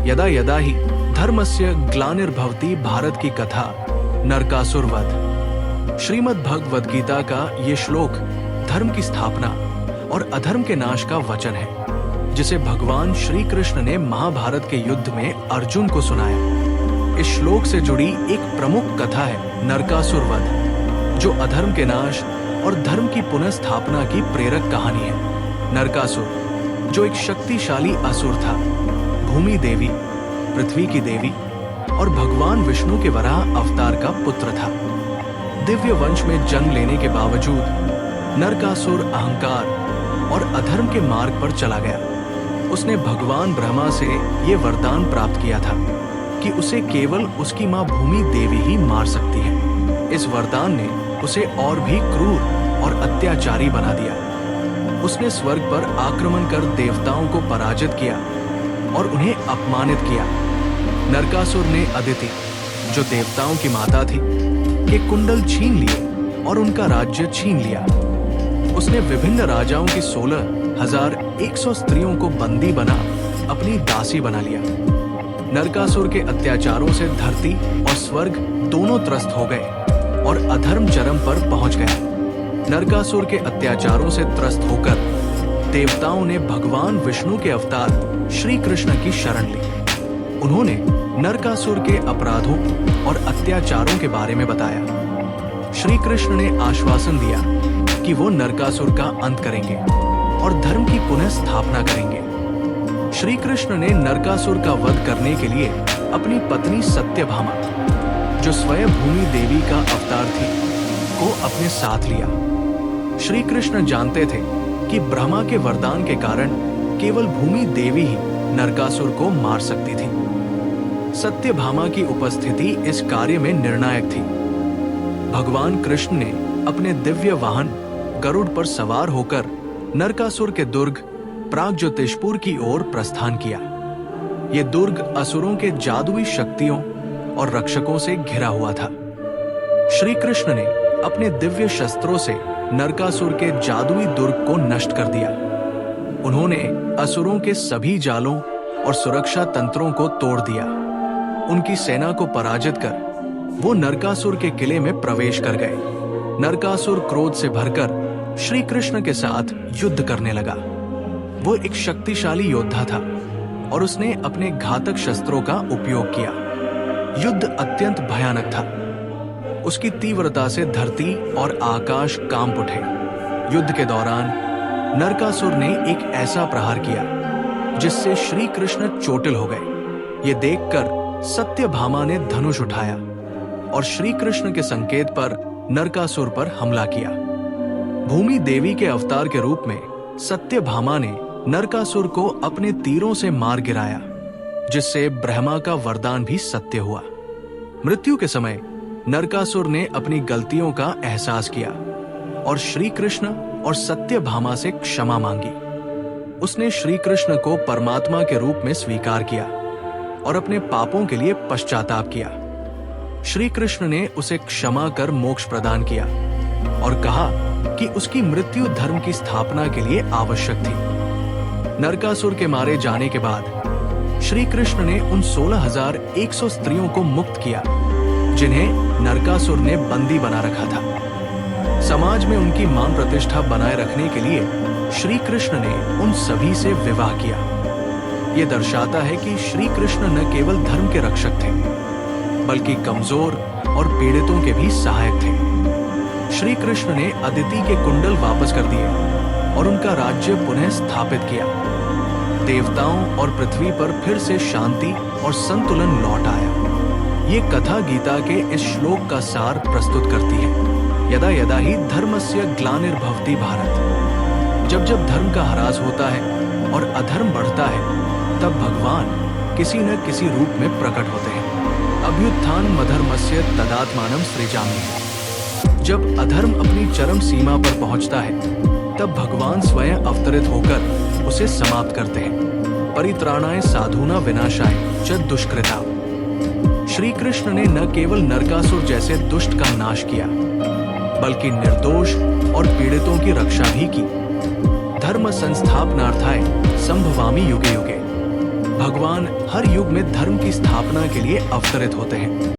यदा यदा ही धर्मस्य ग्लानिर्भवति भारत की कथा नरकासुर वध। श्रीमद् भगवद गीता का ये श्लोक धर्म की स्थापना और अधर्म के नाश का वचन है, जिसे भगवान श्री कृष्ण ने महाभारत के युद्ध में अर्जुन को सुनाया। इस श्लोक से जुड़ी एक प्रमुख कथा है नरकासुर वध, जो अधर्म के नाश और धर्म की पुनः स्थापना की प्रेरक कहानी है। नरकासुर, जो एक शक्तिशाली असुर था, भूमि देवी, पृथ्वी की देवी और भगवान विष्णु के वराह अवतार का पुत्र था। दिव्य वंश में जन्म लेने के बावजूद नरकासुर अहंकार और अधर्म के मार्ग पर चला गया। उसने भगवान ब्रह्मा से ये वरदान प्राप्त किया था कि उसे केवल उसकी मां भूमि देवी ही मार सकती है। इस वरदान ने उसे और भी क्रूर और अत्याचारी बना दिया। उसने स्वर्ग पर आक्रमण कर देवताओं को पराजित किया और उन्हें अपमानित किया। नरकासुर ने अदिति, जो देवताओं की माता थी, के कुंडल छीन लिए और उनका राज्य छीन लिया। उसने विभिन्न राजाओं की 16,100 स्त्रियों को बंदी बना अपनी दासी बना लिया। नरकासुर के अत्याचारों से धरती और स्वर्ग दोनों त्रस्त हो गए और अधर्म चरम पर पहुंच गया। नरकासुर के अत्याचारों से त्रस्त होकर देवताओं ने भगवान विष्णु के अवतार श्री कृष्ण की शरण ली। उन्होंने नरकासुर के अपराधों और अत्याचारों के बारे में बताया। श्री कृष्ण ने आश्वासन दिया कि वो नरकासुर का अंत करेंगे और धर्म की पुनः स्थापना करेंगे। श्री कृष्ण ने नरकासुर का वध करने के लिए अपनी पत्नी सत्यभामा, जो स्वयं भूमि देवी का अवतार थी, को अपने साथ लिया। श्री कृष्ण जानते थे कि ब्रह्मा के वरदान के कारण केवल भूमि देवी ही नरकासुर को मार सकती थी। सत्यभामा की उपस्थिति इस कार्य में निर्णायक थी। भगवान कृष्ण ने अपने दिव्य वाहन गरुड़ पर सवार होकर नरकासुर के दुर्ग प्रागज्योतिषपुर की ओर प्रस्थान किया। ये दुर्ग असुरों के जादुई शक्तियों और रक्षकों से घिरा हुआ था। श्री कृष्ण ने अपने दिव्य शस्त्रों से नरकासुर के जादुई दुर्ग को नष्ट कर दिया। उन्होंने असुरों के सभी जालों और सुरक्षा तंत्रों को तोड़ दिया। उनकी सेना को पराजित कर वो नरकासुर के किले में प्रवेश कर गए। नरकासुर क्रोध से भरकर श्री कृष्ण के साथ युद्ध करने लगा। वो एक शक्तिशाली योद्धा था और उसने अपने घातक शस्त्रों का उपयोग किया। युद्ध अत्यंत भयानक था। उसकी तीव्रता से धरती और आकाश कांप उठे। युद्ध के दौरान नरकासुर ने एक ऐसा प्रहार किया जिससे श्री कृष्ण चोटिल हो गए। ये देखकर सत्यभामा ने धनुष उठाया और श्री कृष्ण के संकेत पर नरकासुर पर हमला किया। भूमि देवी के अवतार के रूप में सत्यभामा ने नरकासुर को अपने तीरों से मार गिराया, जिससे ब्रह्मा का वरदान भी सत्य हुआ। मृत्यु के समय नरकासुर ने अपनी गलतियों का एहसास किया और श्री कृष्ण और सत्यभामा से क्षमा मांगी। उसने श्री कृष्ण को परमात्मा के रूप में स्वीकार किया और अपने पापों के लिए पश्चाताप किया। श्री कृष्ण ने उसे क्षमा कर मोक्ष प्रदान किया और कहा कि उसकी मृत्यु धर्म की स्थापना के लिए आवश्यक थी। नरकासुर के मारे जाने के बाद श्री कृष्ण ने उन 16,100 स्त्रियों को मुक्त किया जिन्हें नरकासुर ने बंदी बना रखा था। समाज में उनकी मान प्रतिष्ठा बनाए रखने के लिए श्री कृष्ण ने उन सभी से विवाह किया। ये दर्शाता है कि श्री कृष्ण न केवल धर्म के रक्षक थे, बल्कि कमजोर और पीड़ितों के भी सहायक थे। श्री कृष्ण ने अदिति के कुंडल वापस कर दिए और उनका राज्य पुनः स्थापित किया। देवताओं और पृथ्वी पर फिर से शांति और संतुलन लौट आया। ये कथा गीता के इस श्लोक का सार प्रस्तुत करती है। यदा यदा ही धर्मस्य ग्लानिर्भवति भारत। जब जब धर्म का ह्रास होता है और अधर्म बढ़ता है, तब भगवान किसी न किसी रूप में प्रकट होते हैं। अभ्युत्थान मधर्मस्य तदात्मानं सृजामि। जब अधर्म अपनी चरम सीमा पर पहुंचता है, तब भगवान स्वयं अवतरित होकर उसे समाप्त करते हैं। परित्राणाय साधूना विनाशाय च दुष्कृता। श्री कृष्ण ने न केवल नरकासुर जैसे दुष्ट का नाश किया, बल्कि निर्दोष और पीड़ितों की रक्षा भी की। धर्म संस्थापनार्थाय संभवामि युगे युगे। भगवान हर युग में धर्म की स्थापना के लिए अवतरित होते हैं।